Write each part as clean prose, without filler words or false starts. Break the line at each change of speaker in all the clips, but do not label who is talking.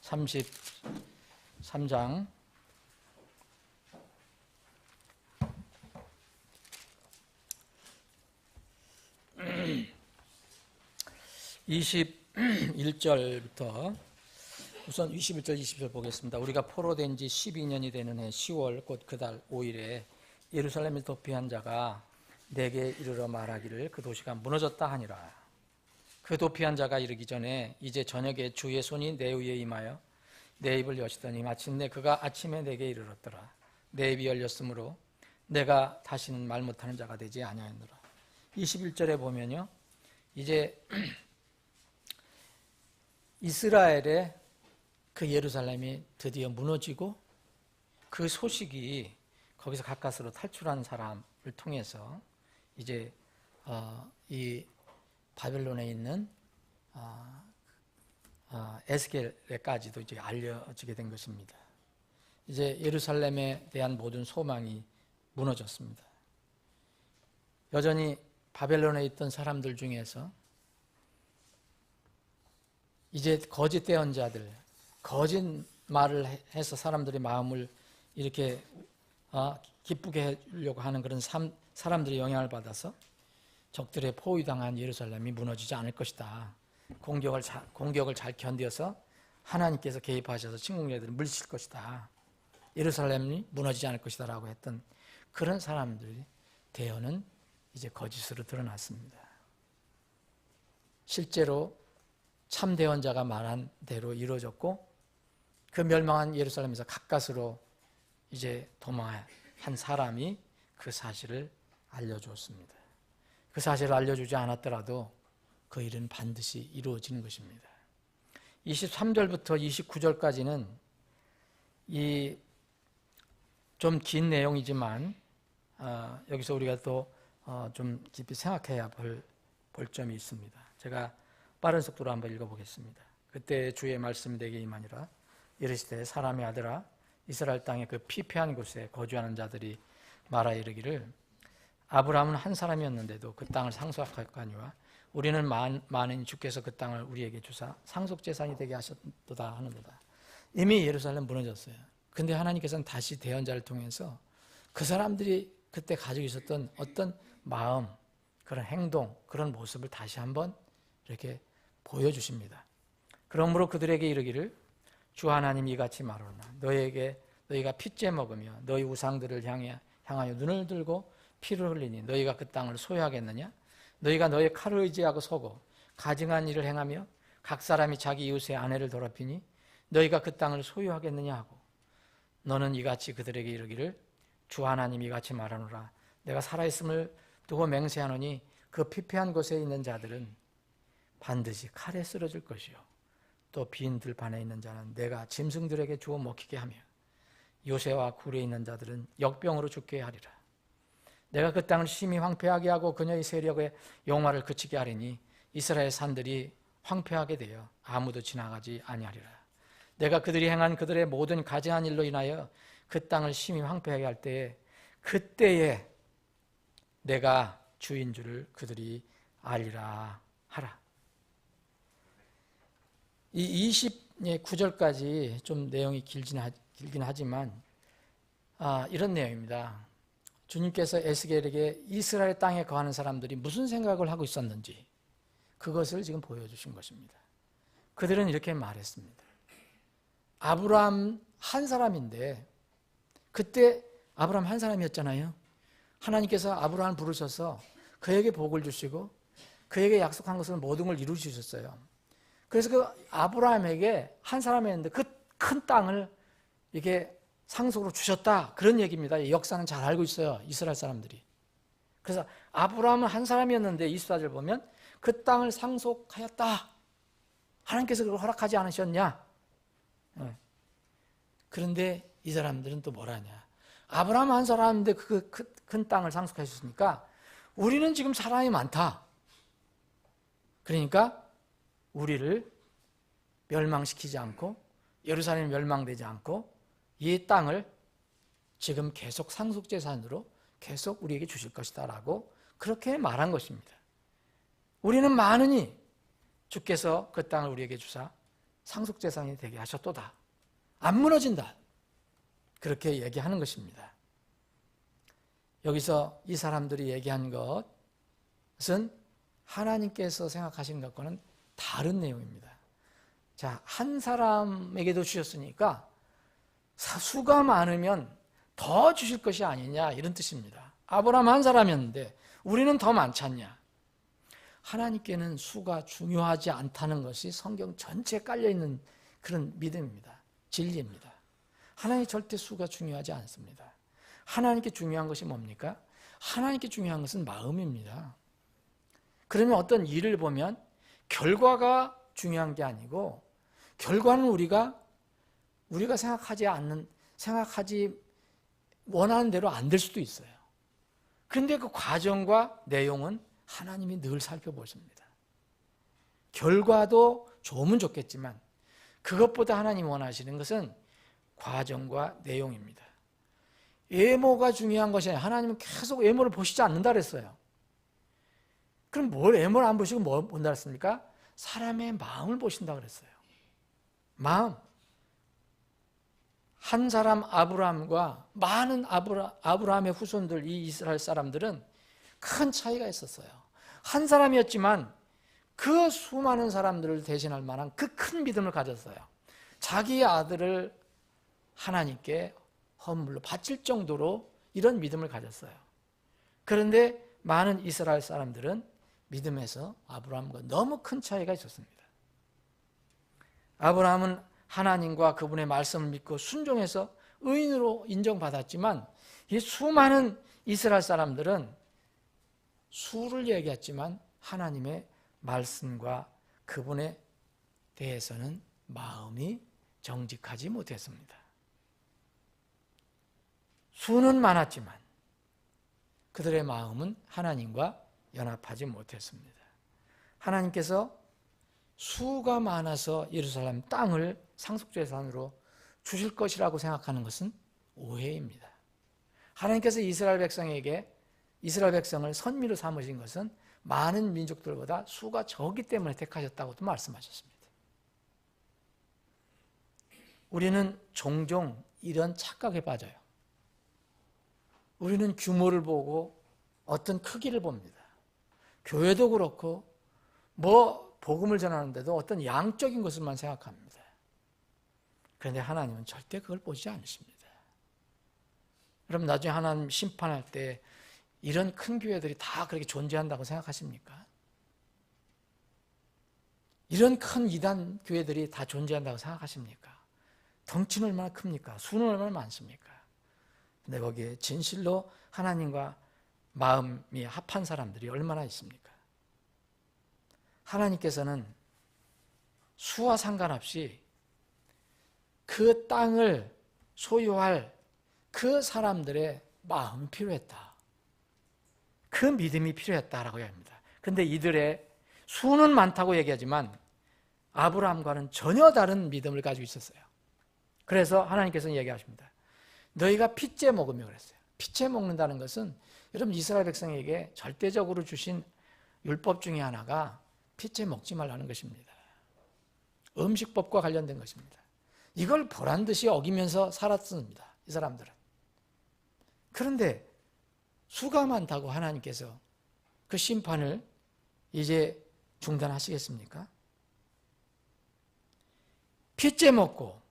33장 21절부터 우선 21절 20절 보겠습니다. 우리가 포로된 지 12년이 되는 해 10월 곧 그달 5일에 예루살렘에 도피한 자가 내게 이르러 말하기를 그 도시가 무너졌다 하니라. 그 도피한 자가 이르기 전에 이제 저녁에 주의 손이 내 위에 임하여 내 입을 여시더니 마침내 그가 아침에 내게 이르렀더라. 내 입이 열렸으므로 내가 다시는 말 못하는 자가 되지 아니하였노라. 21절에 보면요, 이제 이스라엘의 그 예루살렘이 드디어 무너지고 그 소식이 거기서 가까스로 탈출한 사람을 통해서 이제 이 바벨론에 있는 에스겔에까지도 이제 알려지게 된 것입니다. 이제 예루살렘에 대한 모든 소망이 무너졌습니다. 여전히 바벨론에 있던 사람들 중에서 이제 거짓 대언자들, 거짓 말을 해서 사람들의 마음을 이렇게 기쁘게 해주려고 하는 그런 사람들의 영향을 받아서 적들의 포위당한 예루살렘이 무너지지 않을 것이다. 공격을 잘 견뎌서 하나님께서 개입하셔서 침공자들을 물리칠 것이다. 예루살렘이 무너지지 않을 것이다 라고 했던 그런 사람들의 대언은 이제 거짓으로 드러났습니다. 실제로 참 대언자가 말한 대로 이루어졌고 그 멸망한 예루살렘에서 가까스로 이제 도망한 사람이 그 사실을 알려주었습니다. 그 사실을 알려주지 않았더라도 그 일은 반드시 이루어지는 것입니다. 23절부터 29절까지는 이 좀 긴 내용이지만 여기서 우리가 또 좀 깊이 생각해야 볼 점이 있습니다. 제가 빠른 속도로 한번 읽어보겠습니다. 그때 주의 말씀이 내게 임하니라. 이르시되 사람의 아들아, 이스라엘 땅의 그 피폐한 곳에 거주하는 자들이 말하 이르기를 아브라함은 한 사람이었는데도 그 땅을 상속하였거니와 우리는 많은 주께서 그 땅을 우리에게 주사 상속재산이 되게 하셨도다 하는도다. 이미 예루살렘 무너졌어요. 근데 하나님께서는 다시 대언자를 통해서 그 사람들이 그때 가지고 있었던 어떤 마음, 그런 행동, 그런 모습을 다시 한번 이렇게 보여주십니다. 그러므로 그들에게 이르기를 주 하나님이 이같이 말하노라. 너희가 핏째 먹으며 너희 우상들을 향하여 눈을 들고 피를 흘리니 너희가 그 땅을 소유하겠느냐? 너희가 너희 칼을 의지하고 서고 가증한 일을 행하며 각 사람이 자기 이웃의 아내를 더럽히니 너희가 그 땅을 소유하겠느냐 하고 너는 이같이 그들에게 이르기를 주 하나님이 이같이 말하노라. 내가 살아있음을 두고 맹세하노니 그 피폐한 곳에 있는 자들은 반드시 칼에 쓰러질 것이요 또 빈 들판에 있는 자는 내가 짐승들에게 주어 먹히게 하며 요새와 굴에 있는 자들은 역병으로 죽게 하리라. 내가 그 땅을 심히 황폐하게 하고 그녀의 세력의 영화를 그치게 하리니 이스라엘 산들이 황폐하게 되어 아무도 지나가지 아니하리라. 내가 그들이 행한 그들의 모든 가증한 일로 인하여 그 땅을 심히 황폐하게 할 때에 그때에 내가 주인 줄을 그들이 알리라 하라. 이 29절까지 좀 내용이 길긴 하지만 이런 내용입니다. 주님께서 에스겔에게 이스라엘 땅에 거하는 사람들이 무슨 생각을 하고 있었는지 그것을 지금 보여주신 것입니다. 그들은 이렇게 말했습니다. 아브라함 한 사람인데 그때 아브라함 한 사람이었잖아요. 하나님께서 아브라함을 부르셔서 그에게 복을 주시고 그에게 약속한 것은 모든 걸 이루어주셨어요. 그래서 그 아브라함에게 한 사람이었는데 그 큰 땅을 이게 상속으로 주셨다. 그런 얘기입니다. 이 역사는 잘 알고 있어요. 이스라엘 사람들이. 그래서 아브라함은 한 사람이었는데 24절 보면 그 땅을 상속하였다. 하나님께서 그걸 허락하지 않으셨냐? 그런데 이 사람들은 또 뭐라냐? 아브라함 한 사람인데 그 큰 땅을 상속해 주셨으니까 우리는 지금 사람이 많다. 그러니까 우리를 멸망시키지 않고 예루살렘이 멸망되지 않고 이 땅을 지금 계속 상속재산으로 계속 우리에게 주실 것이다 라고 그렇게 말한 것입니다. 우리는 많으니 주께서 그 땅을 우리에게 주사 상속재산이 되게 하셨도다. 안 무너진다. 그렇게 얘기하는 것입니다. 여기서 이 사람들이 얘기한 것은 하나님께서 생각하시는 것과는 다른 내용입니다. 자, 한 사람에게도 주셨으니까 수가 많으면 더 주실 것이 아니냐, 이런 뜻입니다. 아브라함 한 사람이었는데 우리는 더 많지 않냐. 하나님께는 수가 중요하지 않다는 것이 성경 전체에 깔려있는 그런 믿음입니다. 진리입니다. 하나님 절대 수가 중요하지 않습니다. 하나님께 중요한 것이 뭡니까? 하나님께 중요한 것은 마음입니다. 그러면 어떤 일을 보면 결과가 중요한 게 아니고, 결과는 우리가 생각하지 원하는 대로 안 될 수도 있어요. 그런데 그 과정과 내용은 하나님이 늘 살펴보십니다. 결과도 좋으면 좋겠지만 그것보다 하나님이 원하시는 것은 과정과 내용입니다. 외모가 중요한 것이 아니라 하나님은 계속 외모를 보시지 않는다 그랬어요. 그럼 외모를 안 보시고 뭘 본다 그랬습니까? 사람의 마음을 보신다 그랬어요. 마음. 한 사람 아브라함과 많은 아브라함의 후손들, 이 이스라엘 사람들은 큰 차이가 있었어요. 한 사람이었지만 그 수많은 사람들을 대신할 만한 그 큰 믿음을 가졌어요. 자기의 아들을 하나님께 헌물로 바칠 정도로 이런 믿음을 가졌어요. 그런데 많은 이스라엘 사람들은 믿음에서 아브라함과 너무 큰 차이가 있었습니다. 아브라함은 하나님과 그분의 말씀을 믿고 순종해서 의인으로 인정받았지만, 이 수많은 이스라엘 사람들은 수를 얘기했지만 하나님의 말씀과 그분에 대해서는 마음이 정직하지 못했습니다. 수는 많았지만 그들의 마음은 하나님과 연합하지 못했습니다. 하나님께서 수가 많아서 예루살렘 땅을 상속재산으로 주실 것이라고 생각하는 것은 오해입니다. 하나님께서 이스라엘 백성을 선미로 삼으신 것은 많은 민족들보다 수가 적기 때문에 택하셨다고도 말씀하셨습니다. 우리는 종종 이런 착각에 빠져요. 우리는 규모를 보고 어떤 크기를 봅니다. 교회도 그렇고 복음을 전하는데도 어떤 양적인 것을만 생각합니다. 그런데 하나님은 절대 그걸 보지 않으십니다. 그럼 나중에 하나님 심판할 때 이런 큰 교회들이 다 그렇게 존재한다고 생각하십니까? 이런 큰 이단 교회들이 다 존재한다고 생각하십니까? 덩치는 얼마나 큽니까? 수는 얼마나 많습니까? 근데 거기에 진실로 하나님과 마음이 합한 사람들이 얼마나 있습니까? 하나님께서는 수와 상관없이 그 땅을 소유할 그 사람들의 마음이 필요했다. 그 믿음이 필요했다라고 합니다. 그런데 이들의 수는 많다고 얘기하지만 아브라함과는 전혀 다른 믿음을 가지고 있었어요. 그래서 하나님께서는 얘기하십니다. 너희가 핏째 먹으며 그랬어요. 핏째 먹는다는 것은 여러분 이스라엘 백성에게 절대적으로 주신 율법 중에 하나가 핏째 먹지 말라는 것입니다. 음식법과 관련된 것입니다. 이걸 보란 듯이 어기면서 살았습니다. 이 사람들은. 그런데 수가 많다고 하나님께서 그 심판을 이제 중단하시겠습니까? 핏째 먹고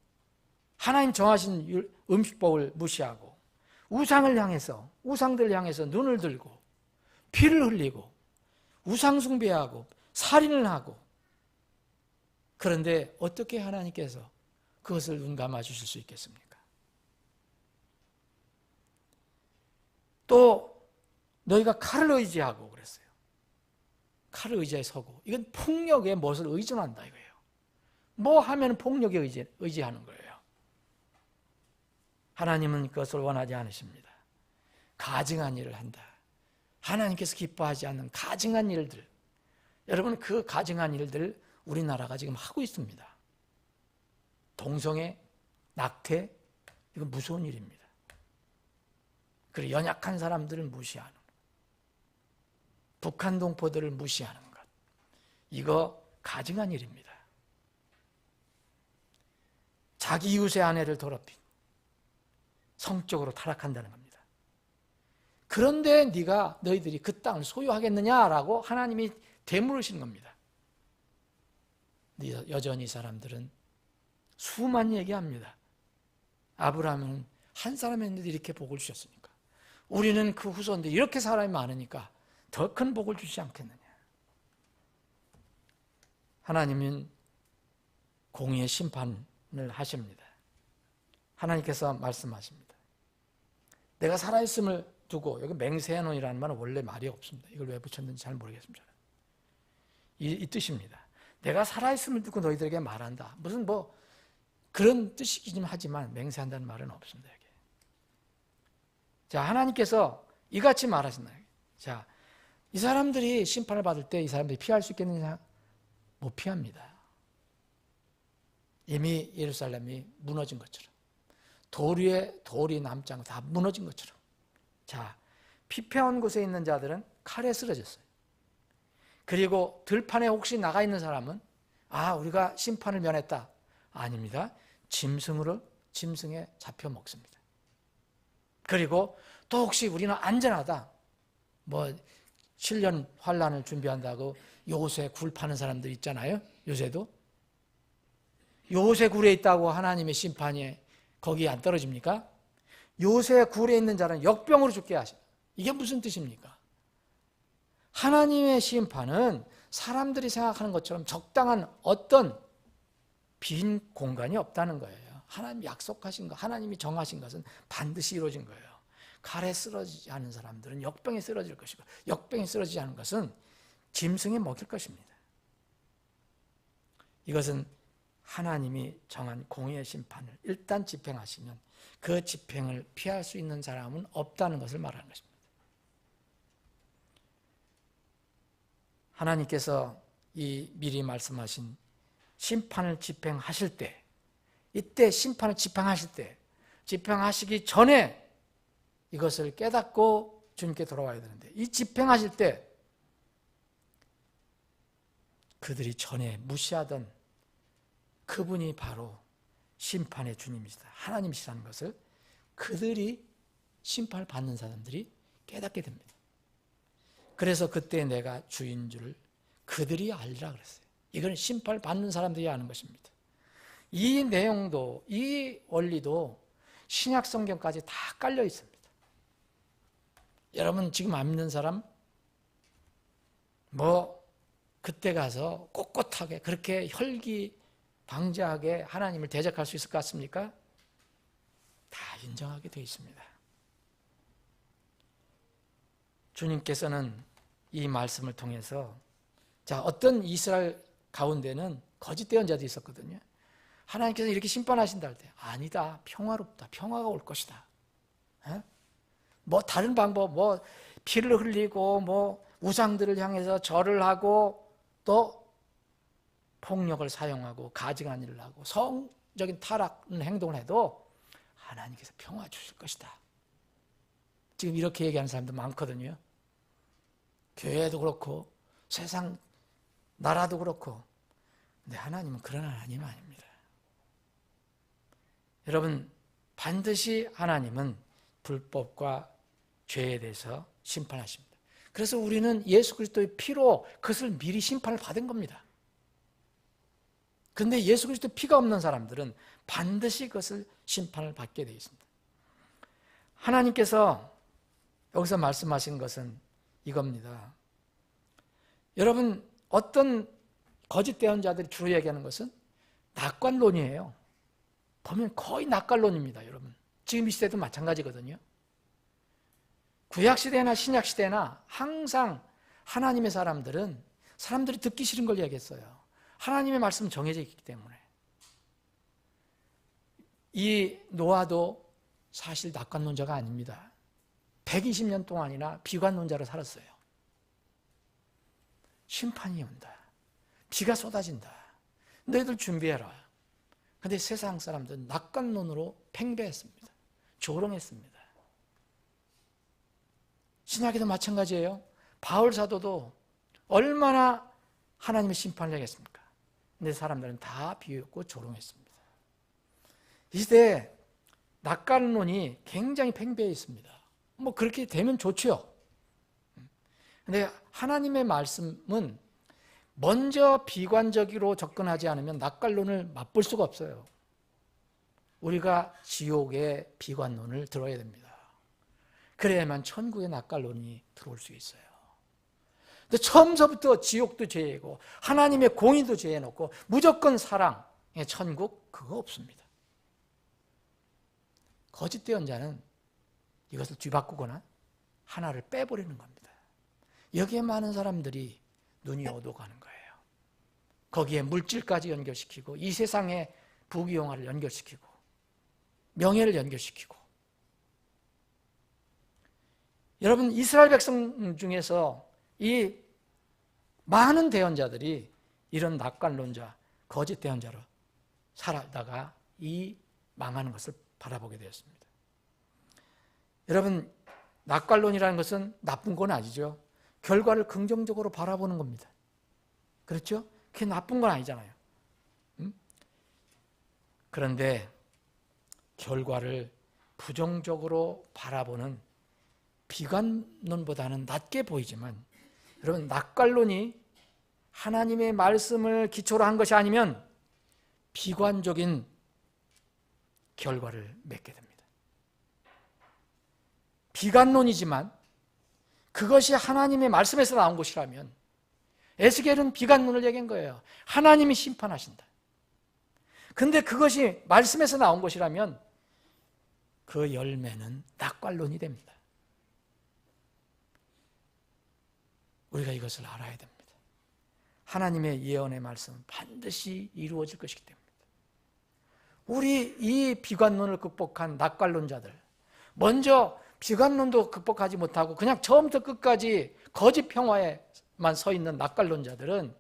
하나님 정하신 음식법을 무시하고 우상들을 향해서 눈을 들고 피를 흘리고 우상 숭배하고 살인을 하고, 그런데 어떻게 하나님께서 그것을 눈 감아 주실 수 있겠습니까? 또 너희가 칼을 의지하고 그랬어요. 칼을 의지해 서고, 이건 폭력에 무엇을 의존한다 이거예요. 뭐 하면 폭력에 의지하는 거예요. 하나님은 그것을 원하지 않으십니다. 가증한 일을 한다. 하나님께서 기뻐하지 않는 가증한 일들, 여러분 그 가증한 일들 우리나라가 지금 하고 있습니다. 동성애, 낙태, 이건 무서운 일입니다. 그리고 연약한 사람들을 무시하는 것, 북한 동포들을 무시하는 것, 이거 가증한 일입니다. 자기 이웃의 아내를 더럽힌 성적으로 타락한다는 겁니다. 그런데 너희들이 그 땅을 소유하겠느냐라고 하나님이 되물으시는 겁니다. 여전히 사람들은 수만 얘기합니다. 아브라함은 한 사람이었는데 이렇게 복을 주셨으니까, 우리는 그 후손들 이렇게 사람이 많으니까 더 큰 복을 주지 않겠느냐. 하나님은 공의의 심판을 하십니다. 하나님께서 말씀하십니다. 내가 살아있음을 두고, 여기 맹세하노니라는 말은 원래 말이 없습니다. 이걸 왜 붙였는지 잘 모르겠습니다. 이 뜻입니다. 내가 살아있음을 두고 너희들에게 말한다. 무슨 그런 뜻이긴 하지만 맹세한다는 말은 없습니다. 여기. 자, 하나님께서 이같이 말하신다. 자, 이 사람들이 심판을 받을 때 이 사람들이 피할 수 있겠느냐? 못 피합니다. 이미 예루살렘이 무너진 것처럼, 돌 위에 돌이 남지 않고 다 무너진 것처럼. 자, 피폐한 곳에 있는 자들은 칼에 쓰러졌어요. 그리고 들판에 혹시 나가 있는 사람은 우리가 심판을 면했다. 아닙니다. 짐승에 잡혀 먹습니다. 그리고 또 혹시 우리는 안전하다. 7년 환란을 준비한다고 요새 굴 파는 사람들 있잖아요. 요새도. 요새 굴에 있다고 하나님의 심판이 거기 안 떨어집니까? 요새 굴에 있는 자는 역병으로 죽게 하십니다. 이게 무슨 뜻입니까? 하나님의 심판은 사람들이 생각하는 것처럼 적당한 어떤 빈 공간이 없다는 거예요. 하나님이 약속하신 것, 하나님이 정하신 것은 반드시 이루어진 거예요. 칼에 쓰러지지 않은 사람들은 역병에 쓰러질 것이고, 역병에 쓰러지지 않은 것은 짐승에 먹힐 것입니다. 이것은 하나님이 정한 공의의 심판을 일단 집행하시면 그 집행을 피할 수 있는 사람은 없다는 것을 말하는 것입니다. 하나님께서 이 미리 말씀하신 심판을 집행하실 때, 이때 심판을 집행하실 때, 집행하시기 전에 이것을 깨닫고 주님께 돌아와야 되는데, 이 집행하실 때 그들이 전에 무시하던 그분이 바로 심판의 주님이시다, 하나님이시라는 것을 그들이 심판을 받는 사람들이 깨닫게 됩니다. 그래서 그때 내가 주인 줄을 그들이 알리라 그랬어요. 이건 심판을 받는 사람들이 아는 것입니다. 이 내용도, 이 원리도 신약 성경까지 다 깔려 있습니다. 여러분 지금 안 믿는 사람 그때 가서 꼿꼿하게 그렇게 혈기방자하게 하나님을 대적할 수 있을 것 같습니까? 다 인정하게 되어 있습니다. 주님께서는 이 말씀을 통해서, 자, 어떤 이스라엘 가운데는 거짓 대언자도 있었거든요. 하나님께서 이렇게 심판하신다 할 때, 아니다, 평화롭다, 평화가 올 것이다. 다른 방법, 피를 흘리고 우상들을 향해서 절을 하고 또 폭력을 사용하고 가증한 일을 하고 성적인 타락한 행동을 해도 하나님께서 평화 주실 것이다. 지금 이렇게 얘기하는 사람도 많거든요. 교회도 그렇고 세상 나라도 그렇고. 근데 하나님은 그런 하나님 아닙니다. 여러분, 반드시 하나님은 불법과 죄에 대해서 심판하십니다. 그래서 우리는 예수 그리스도의 피로 그것을 미리 심판을 받은 겁니다. 그런데 예수 그리스도의 피가 없는 사람들은 반드시 그것을 심판을 받게 되어 있습니다. 하나님께서 여기서 말씀하신 것은 이겁니다. 여러분, 어떤 거짓 대언자들이 주로 얘기하는 것은 낙관론이에요. 보면 거의 낙관론입니다. 여러분, 지금 이 시대도 마찬가지거든요. 구약시대나 신약시대나 항상 하나님의 사람들이 듣기 싫은 걸 얘기했어요. 하나님의 말씀은 정해져 있기 때문에. 이 노아도 사실 낙관론자가 아닙니다. 120년 동안이나 비관론자로 살았어요. 심판이 온다, 비가 쏟아진다, 너희들 준비해라. 그런데 세상 사람들은 낙관론으로 팽배했습니다. 조롱했습니다. 신약에도 마찬가지예요. 바울 사도도 얼마나 하나님의 심판을 하겠습니까? 근데 사람들은 다 비웃고 조롱했습니다. 이 시대에 낙관론이 굉장히 팽배해 있습니다. 뭐 그렇게 되면 좋죠. 근데 하나님의 말씀은 먼저 비관적으로 접근하지 않으면 낙관론을 맛볼 수가 없어요. 우리가 지옥의 비관론을 들어야 됩니다. 그래야만 천국의 낙관론이 들어올 수 있어요. 근데 처음서부터 지옥도 죄이고 하나님의 공의도 죄에 넣고 무조건 사랑의 천국, 그거 없습니다. 거짓 대언자는 이것을 뒤바꾸거나 하나를 빼버리는 겁니다. 여기에 많은 사람들이 눈이 어두워가는 거예요. 거기에 물질까지 연결시키고 이 세상의 부귀영화를 연결시키고 명예를 연결시키고. 여러분, 이스라엘 백성 중에서 이 많은 대언자들이 이런 낙관론자, 거짓 대언자로 살다가 이 망하는 것을 바라보게 되었습니다. 여러분, 낙관론이라는 것은 나쁜 건 아니죠. 결과를 긍정적으로 바라보는 겁니다. 그렇죠? 그게 나쁜 건 아니잖아요. 그런데 결과를 부정적으로 바라보는 비관론보다는 낮게 보이지만, 여러분, 낙관론이 하나님의 말씀을 기초로 한 것이 아니면 비관적인 결과를 맺게 됩니다. 비관론이지만 그것이 하나님의 말씀에서 나온 것이라면, 에스겔은 비관론을 얘기한 거예요. 하나님이 심판하신다. 근데 그것이 말씀에서 나온 것이라면 그 열매는 낙관론이 됩니다. 우리가 이것을 알아야 됩니다. 하나님의 예언의 말씀은 반드시 이루어질 것이기 때문입니다. 우리 이 비관론을 극복한 낙관론자들, 먼저 비관론도 극복하지 못하고 그냥 처음부터 끝까지 거짓 평화에만 서 있는 낙관론자들은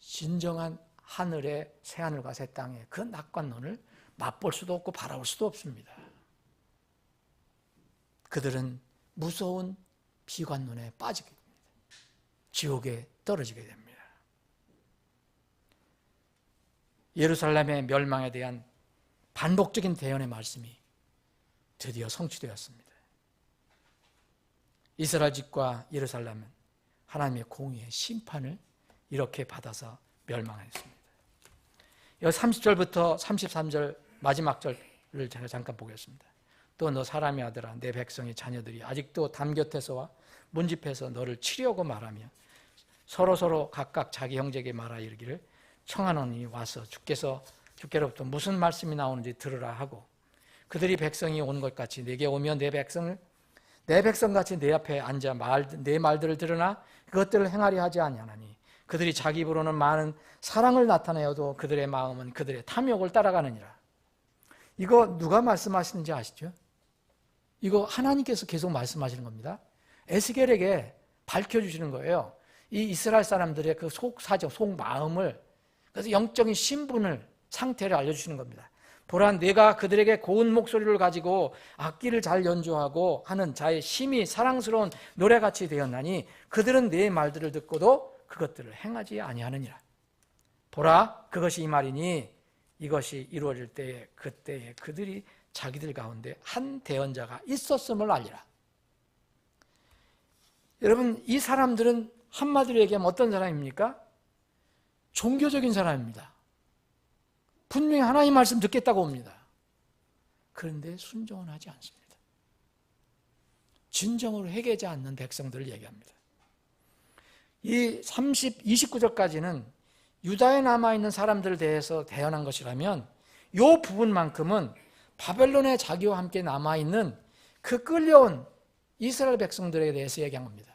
진정한 하늘의 새하늘과 새 땅의 그 낙관론을 맛볼 수도 없고 바라볼 수도 없습니다. 그들은 무서운 비관론에 빠지게 됩니다. 지옥에 떨어지게 됩니다. 예루살렘의 멸망에 대한 반복적인 대언의 말씀이 드디어 성취되었습니다. 이스라엘 집과 예루살렘은 하나님의 공의의 심판을 이렇게 받아서 멸망했습니다. 여기 30절부터 33절 마지막 절을 제가 잠깐 보겠습니다. 또 너 사람의 아들아, 내 백성의 자녀들이 아직도 담 곁에서와 문집에서 너를 치려고 말하며 서로 각각 자기 형제에게 말하 이르기를 청하노니 와서 주께로부터 무슨 말씀이 나오는지 들으라 하고, 그들이 백성이 온 것 같이 내게 오며 내 백성같이 내 앞에 앉아 내 말들을 들으나 그것들을 행하려 하지 아니하나니 그들이 자기 입으로는 많은 사랑을 나타내어도 그들의 마음은 그들의 탐욕을 따라가느니라. 이거 누가 말씀하시는지 아시죠? 이거 하나님께서 계속 말씀하시는 겁니다. 에스겔에게 밝혀주시는 거예요. 이 이스라엘 사람들의 그 속사정, 속마음을, 그래서 영적인 신분을, 상태를 알려주시는 겁니다. 보라, 내가 그들에게 고운 목소리를 가지고 악기를 잘 연주하고 하는 자의 심히 사랑스러운 노래같이 되었나니 그들은 내 말들을 듣고도 그것들을 행하지 아니하느니라. 보라, 그것이 이 말이니 이것이 이루어질 때에 그때에 그들이 자기들 가운데 한 대언자가 있었음을 알리라. 여러분, 이 사람들은 한마디로 얘기하면 어떤 사람입니까? 종교적인 사람입니다. 분명히 하나님 말씀 듣겠다고 옵니다. 그런데 순종은 하지 않습니다. 진정으로 회개하지 않는 백성들을 얘기합니다. 이 29절까지는 유다에 남아있는 사람들에 대해서 대언한 것이라면 이 부분만큼은 바벨론의 자기와 함께 남아있는 그 끌려온 이스라엘 백성들에 대해서 얘기한 겁니다.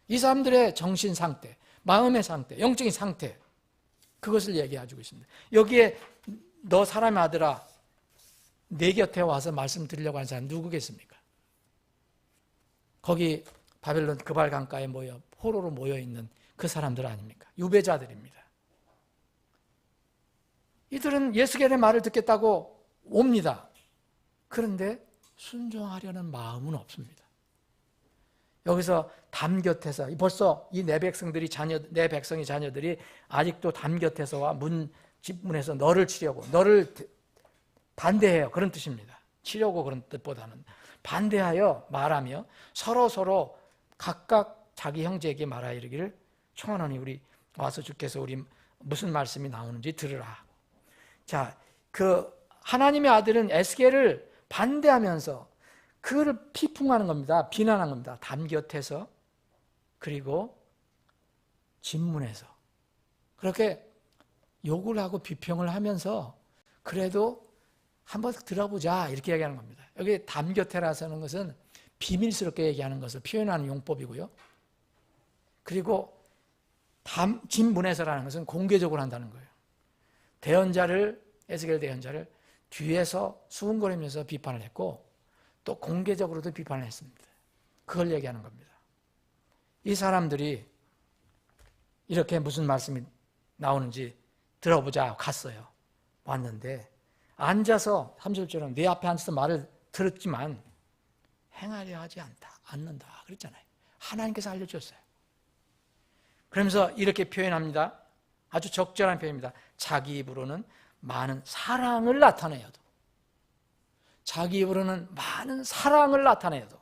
이 사람들의 정신 상태, 마음의 상태, 영적인 상태, 그것을 얘기해주고 있습니다. 여기에 너 사람의 아들아, 내 곁에 와서 말씀드리려고 하는 사람 누구겠습니까? 거기 바벨론 그발 강가에 포로로 모여있는 그 사람들 아닙니까? 유배자들입니다. 이들은 예수겔의 말을 듣겠다고 옵니다. 그런데 순종하려는 마음은 없습니다. 여기서 담 곁에서 벌써 이 내 백성의 자녀들이 아직도 담 곁에서와 집 문에서 너를 치려고, 너를 반대해요. 그런 뜻입니다. 치려고 그런 뜻보다는 반대하여 말하며 서로 각각 자기 형제에게 말하여 이르기를 청하노니 우리 와서 주께서 우리 무슨 말씀이 나오는지 들으라. 자, 그 하나님의 아들은 에스겔을 반대하면서 그를 피풍하는 겁니다. 비난한 겁니다. 담 곁에서 그리고 진문에서 그렇게 욕을 하고 비평을 하면서 그래도 한번 들어보자 이렇게 얘기하는 겁니다. 여기 담 곁에라서 하는 것은 비밀스럽게 얘기하는 것을 표현하는 용법이고요. 그리고 진문에서라는 것은 공개적으로 한다는 거예요. 에스겔 대언자를 뒤에서 수군거리면서 비판을 했고 또 공개적으로도 비판을 했습니다. 그걸 얘기하는 겁니다. 이 사람들이 이렇게 무슨 말씀이 나오는지 들어보자 갔어요. 왔는데 앉아서 30절은 내 앞에 앉아서 말을 들었지만 행하려 하지 않는다 그랬잖아요. 하나님께서 알려주셨어요. 그러면서 이렇게 표현합니다. 아주 적절한 표현입니다. 자기 입으로는 많은 사랑을 나타내어도 자기 입으로는 많은 사랑을 나타내어도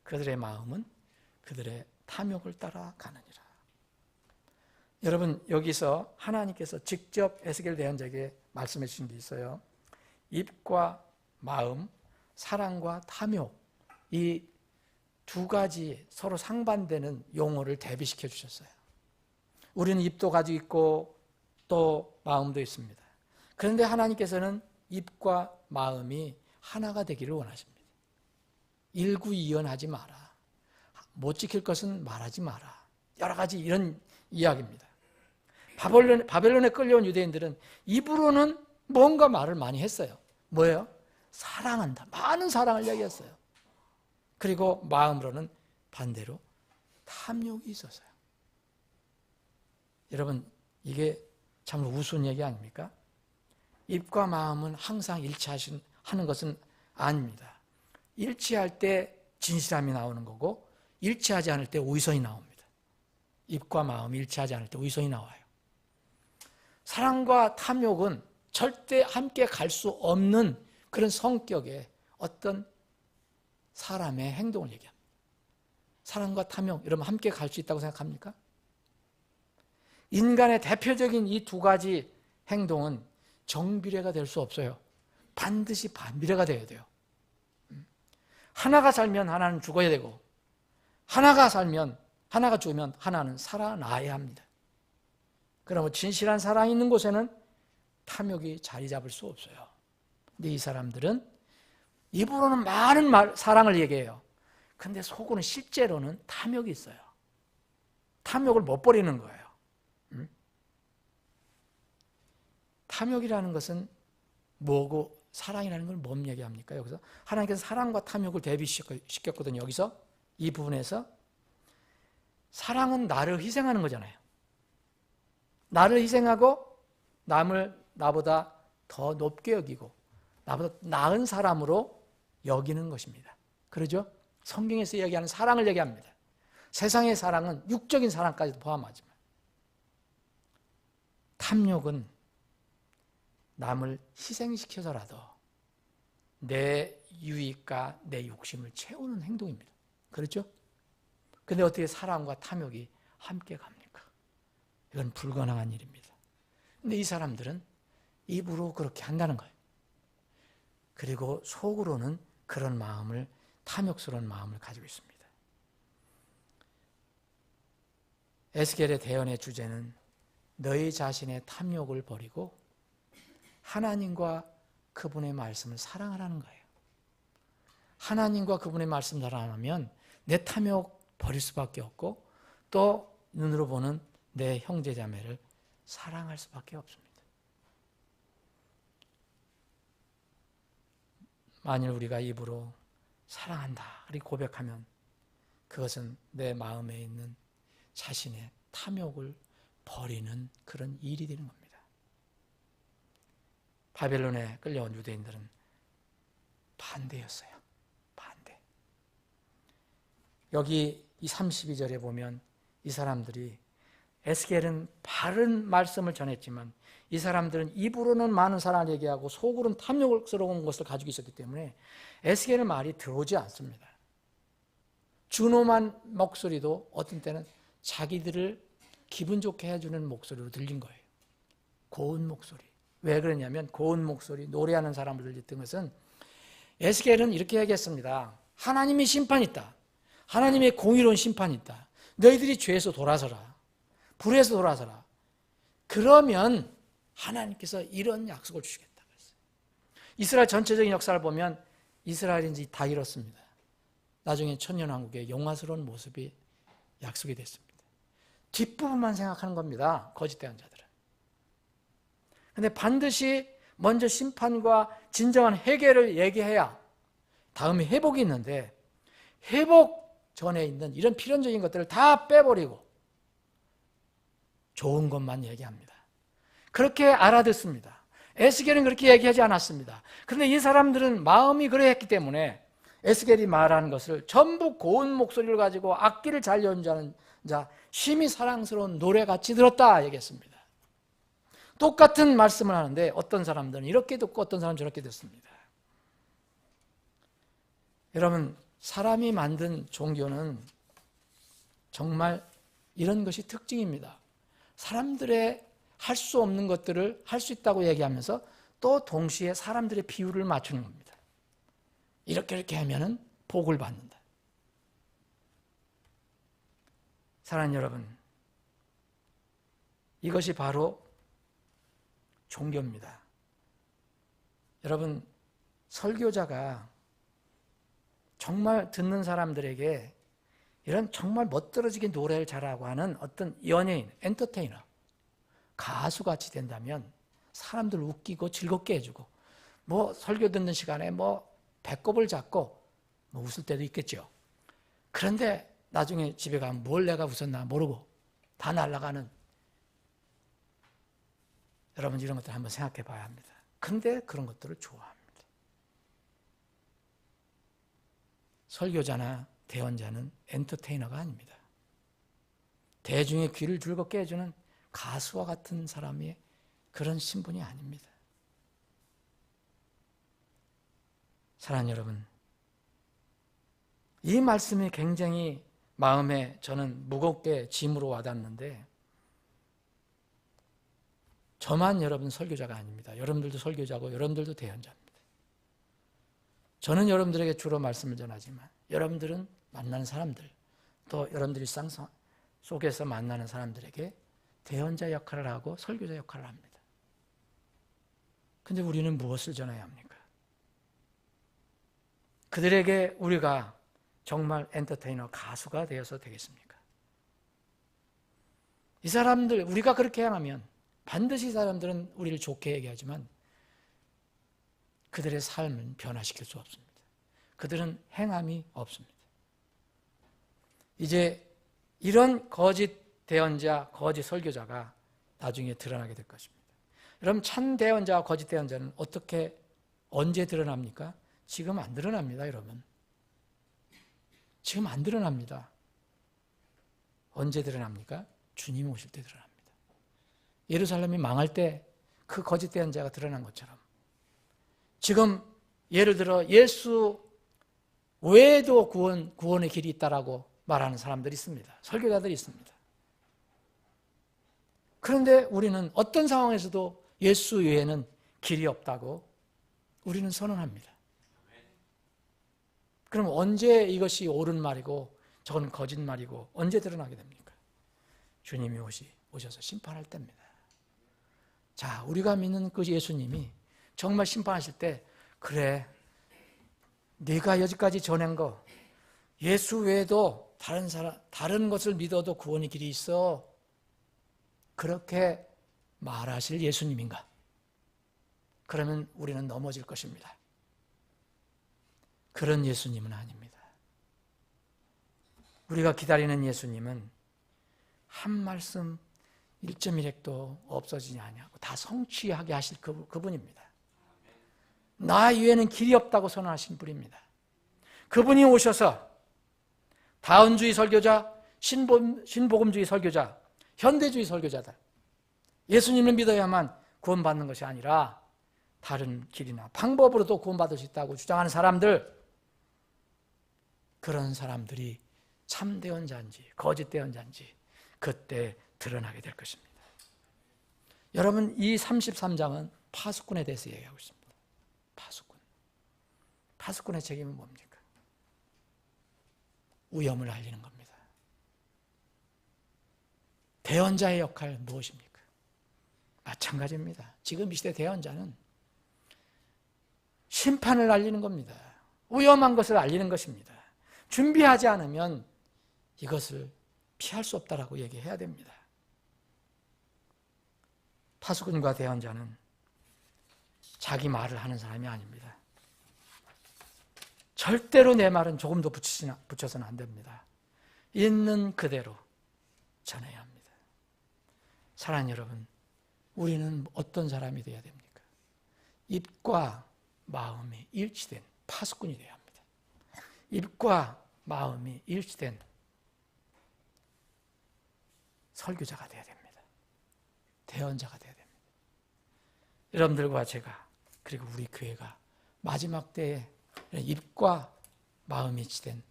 그들의 마음은 그들의 탐욕을 따라가느니라. 여러분 여기서 하나님께서 직접 에스겔 대언자에게 말씀해 주신 게 있어요. 입과 마음, 사랑과 탐욕 이 두 가지 서로 상반되는 용어를 대비시켜 주셨어요. 우리는 입도 가지고 있고 또 마음도 있습니다. 그런데 하나님께서는 입과 마음이 하나가 되기를 원하십니다. 일구이연하지 마라. 못 지킬 것은 말하지 마라. 여러 가지 이런 이야기입니다. 바벨론에 끌려온 유대인들은 입으로는 뭔가 말을 많이 했어요. 뭐예요? 사랑한다. 많은 사랑을 얘기했어요. 그리고 마음으로는 반대로 탐욕이 있었어요. 여러분 이게 참 우스운 얘기 아닙니까? 입과 마음은 항상 일치하는 것은 아닙니다. 일치할 때 진실함이 나오는 거고 일치하지 않을 때 오이선이 나옵니다. 입과 마음이 일치하지 않을 때 오이선이 나와요. 사랑과 탐욕은 절대 함께 갈 수 없는 그런 성격의 어떤 사람의 행동을 얘기합니다. 사랑과 탐욕, 여러분 함께 갈 수 있다고 생각합니까? 인간의 대표적인 이 두 가지 행동은 정비례가 될 수 없어요. 반드시 반비례가 되어야 돼요. 하나가 살면 하나는 죽어야 되고 하나가 죽으면 하나는 살아나야 합니다. 그러면 진실한 사랑이 있는 곳에는 탐욕이 자리 잡을 수 없어요. 근데 이 사람들은 입으로는 많은 사랑을 얘기해요. 근데 속으로는 실제로는 탐욕이 있어요. 탐욕을 못 버리는 거예요. 탐욕이라는 것은 뭐고 사랑이라는 걸 뭔 얘기합니까? 여기서 하나님께서 사랑과 탐욕을 대비시켰거든요. 여기서 이 부분에서 사랑은 나를 희생하는 거잖아요. 나를 희생하고 남을 나보다 더 높게 여기고 나보다 나은 사람으로 여기는 것입니다. 그러죠? 성경에서 얘기하는 사랑을 얘기합니다. 세상의 사랑은 육적인 사랑까지도 포함하지만 탐욕은 남을 희생시켜서라도 내 유익과 내 욕심을 채우는 행동입니다. 그렇죠? 근데 어떻게 사랑과 탐욕이 함께 갑니까? 이건 불가능한 일입니다. 근데 이 사람들은 입으로 그렇게 한다는 거예요. 그리고 속으로는 그런 마음을, 탐욕스러운 마음을 가지고 있습니다. 에스겔의 대언의 주제는 너희 자신의 탐욕을 버리고 하나님과 그분의 말씀을 사랑하라는 거예요. 하나님과 그분의 말씀을 사랑하면 내 탐욕 버릴 수밖에 없고 또 눈으로 보는 내 형제 자매를 사랑할 수밖에 없습니다. 만일 우리가 입으로 사랑한다 그렇게 고백하면 그것은 내 마음에 있는 자신의 탐욕을 버리는 그런 일이 되는 겁니다. 바벨론에 끌려온 유대인들은 반대였어요. 반대. 여기 이 32절에 보면 이 사람들이 에스겔은 바른 말씀을 전했지만 이 사람들은 입으로는 많은 사랑을 얘기하고 속으로는 탐욕스러운 것을 가지고 있었기 때문에 에스겔의 말이 들어오지 않습니다. 준엄한 목소리도 어떤 때는 자기들을 기분 좋게 해주는 목소리로 들린 거예요. 고운 목소리. 왜 그러냐면 고운 목소리, 노래하는 사람을 들렸던 것은 에스겔은 이렇게 얘기했습니다. 하나님의 심판이 있다. 하나님의 공의로운 심판이 있다. 너희들이 죄에서 돌아서라. 불에서 돌아서라. 그러면 하나님께서 이런 약속을 주시겠다. 이스라엘 전체적인 역사를 보면 이스라엘이 이제 다 이렇습니다. 나중에 천년왕국의 영화스러운 모습이 약속이 됐습니다. 뒷부분만 생각하는 겁니다. 거짓된 자들은. 그런데 반드시 먼저 심판과 진정한 해결을 얘기해야 다음에 회복이 있는데 회복 전에 있는 이런 필연적인 것들을 다 빼버리고 좋은 것만 얘기합니다. 그렇게 알아듣습니다. 에스겔은 그렇게 얘기하지 않았습니다. 그런데 이 사람들은 마음이 그러했기 때문에 에스겔이 말하는 것을 전부 고운 목소리를 가지고 악기를 잘 연주하는 자, 심히 사랑스러운 노래같이 들었다 얘기했습니다. 똑같은 말씀을 하는데 어떤 사람들은 이렇게 듣고 어떤 사람은 저렇게 듣습니다. 여러분, 사람이 만든 종교는 정말 이런 것이 특징입니다. 사람들의 할 수 없는 것들을 할 수 있다고 얘기하면서 또 동시에 사람들의 비율을 맞추는 겁니다. 이렇게 하면은 복을 받는다. 사랑하는 여러분, 이것이 바로 종교입니다. 여러분, 설교자가 정말 듣는 사람들에게 이런 정말 멋들어지게 노래를 잘하고 하는 어떤 연예인, 엔터테이너, 가수같이 된다면 사람들 웃기고 즐겁게 해주고 뭐 설교 듣는 시간에 뭐 배꼽을 잡고 뭐 웃을 때도 있겠죠. 그런데 나중에 집에 가면 뭘 내가 웃었나 모르고 다 날아가는, 여러분 이런 것들 한번 생각해 봐야 합니다. 근데 그런 것들을 좋아합니다. 설교자나 대언자는 엔터테이너가 아닙니다. 대중의 귀를 즐겁게 해주는 가수와 같은 사람의 그런 신분이 아닙니다. 사랑하는 여러분, 이 말씀이 굉장히 마음에 저는 무겁게 짐으로 와닿는데 저만 여러분 설교자가 아닙니다. 여러분들도 설교자고 여러분들도 대언자입니다. 저는 여러분들에게 주로 말씀을 전하지만 여러분들은 만나는 사람들, 또 여러분들이 일상 속에서 만나는 사람들에게 대언자 역할을 하고 설교자 역할을 합니다. 근데 우리는 무엇을 전해야 합니까? 그들에게 우리가 정말 엔터테이너, 가수가 되어서 되겠습니까? 이 사람들, 우리가 그렇게 행하면 반드시 이 사람들은 우리를 좋게 얘기하지만 그들의 삶은 변화시킬 수 없습니다. 그들은 행함이 없습니다. 이제 이런 거짓 대언자, 거짓 설교자가 나중에 드러나게 될 것입니다. 여러분, 참 대언자와 거짓 대언자는 어떻게, 언제 드러납니까? 지금 안 드러납니다, 여러분. 지금 안 드러납니다. 언제 드러납니까? 주님 오실 때 드러납니다. 예루살렘이 망할 때 그 거짓 대언자가 드러난 것처럼 지금 예를 들어 예수 외에도 구원의 길이 있다라고 말하는 사람들이 있습니다. 설교자들이 있습니다. 그런데 우리는 어떤 상황에서도 예수 외에는 길이 없다고 우리는 선언합니다. 그럼 언제 이것이 옳은 말이고 저건 거짓말이고 언제 드러나게 됩니까? 주님이 오셔서 심판할 때입니다. 자, 우리가 믿는 그 예수님이 정말 심판하실 때, 그래, 네가 여지까지 전한 거 예수 외에도 다른 것을 믿어도 구원의 길이 있어, 그렇게 말하실 예수님인가? 그러면 우리는 넘어질 것입니다. 그런 예수님은 아닙니다. 우리가 기다리는 예수님은 한 말씀 1.1핵도 없어지지 아니하고 다 성취하게 하실 그분입니다. 나 이외에는 길이 없다고 선언하신 분입니다. 그분이 오셔서 다원주의 설교자, 신복음주의 설교자, 현대주의 설교자들, 예수님을 믿어야만 구원받는 것이 아니라 다른 길이나 방법으로도 구원받을 수 있다고 주장하는 사람들, 그런 사람들이 참된 자인지 거짓된 자인지 그때 드러나게 될 것입니다. 여러분, 이 33장은 파수꾼에 대해서 얘기하고 있습니다. 파수꾼. 파수꾼의 책임은 뭡니까? 위험을 알리는 겁니다. 대언자의 역할은 무엇입니까? 마찬가지입니다. 지금 이 시대 대언자는 심판을 알리는 겁니다. 위험한 것을 알리는 것입니다. 준비하지 않으면 이것을 피할 수 없다라고 얘기해야 됩니다. 파수꾼과 대언자는 자기 말을 하는 사람이 아닙니다. 절대로 내 말은 조금도 붙여서는 안 됩니다. 있는 그대로 전해야 합니다. 사랑하는 여러분, 우리는 어떤 사람이 되어야 됩니까? 입과 마음이 일치된 파수꾼이 되어야 합니다. 입과 마음이 일치된 설교자가 되어야 됩니다. 대언자가 되어야 됩니다. 여러분들과 제가, 그리고 우리 교회가 마지막 때에 입과 마음이 일치된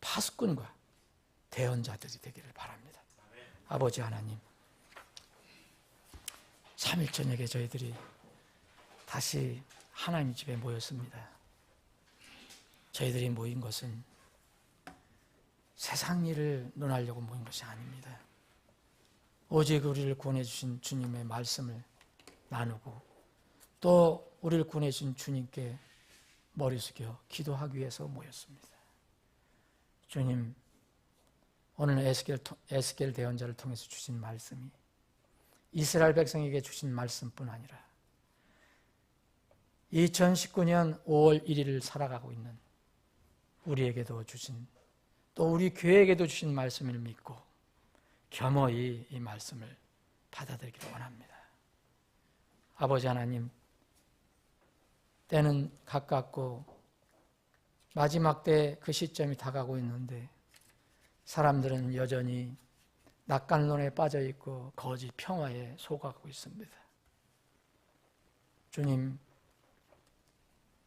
파수꾼과 대언자들이 되기를 바랍니다. 아버지 하나님, 3일 저녁에 저희들이 다시 하나님 집에 모였습니다. 저희들이 모인 것은 세상 일을 논하려고 모인 것이 아닙니다. 오직 우리를 구원해 주신 주님의 말씀을 나누고 또 우리를 구원해 주신 주님께 머리 숙여 기도하기 위해서 모였습니다. 주님, 오늘 에스겔 대언자를 통해서 주신 말씀이 이스라엘 백성에게 주신 말씀뿐 아니라 2019년 5월 1일을 살아가고 있는 우리에게도 주신, 또 우리 교회에게도 주신 말씀을 믿고 겸허히 이 말씀을 받아들이기를 원합니다. 아버지 하나님, 때는 가깝고 마지막 때 그 시점이 다가오고 있는데 사람들은 여전히 낙관론에 빠져 있고 거짓 평화에 속하고 있습니다. 주님,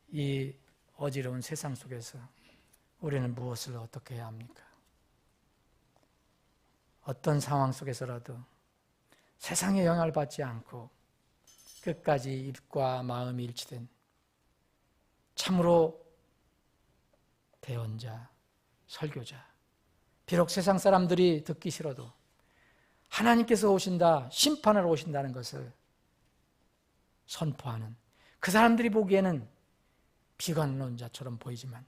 이 어지러운 세상 속에서 우리는 무엇을 어떻게 해야 합니까? 어떤 상황 속에서라도 세상의 영향을 받지 않고 끝까지 입과 마음이 일치된 참으로 대언자, 설교자, 비록 세상 사람들이 듣기 싫어도 하나님께서 오신다, 심판하러 오신다는 것을 선포하는, 그 사람들이 보기에는 비관론자처럼 보이지만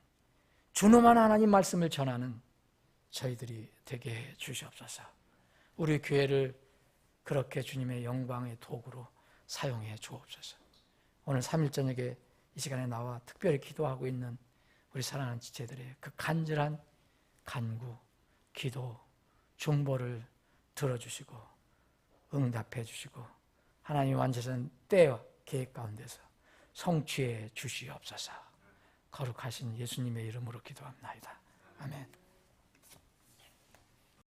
준엄한 하나님 말씀을 전하는 저희들이 되게 해 주시옵소서. 우리 교회를 그렇게 주님의 영광의 도구로 사용해 주옵소서. 오늘 3일 저녁에 이 시간에 나와 특별히 기도하고 있는 우리 사랑하는 지체들의 그 간절한 간구, 기도, 중보를 들어주시고 응답해 주시고 하나님이 완전한 때와 계획 가운데서 성취해 주시옵소서. 거룩하신 예수님의 이름으로 기도합나이다. 아멘.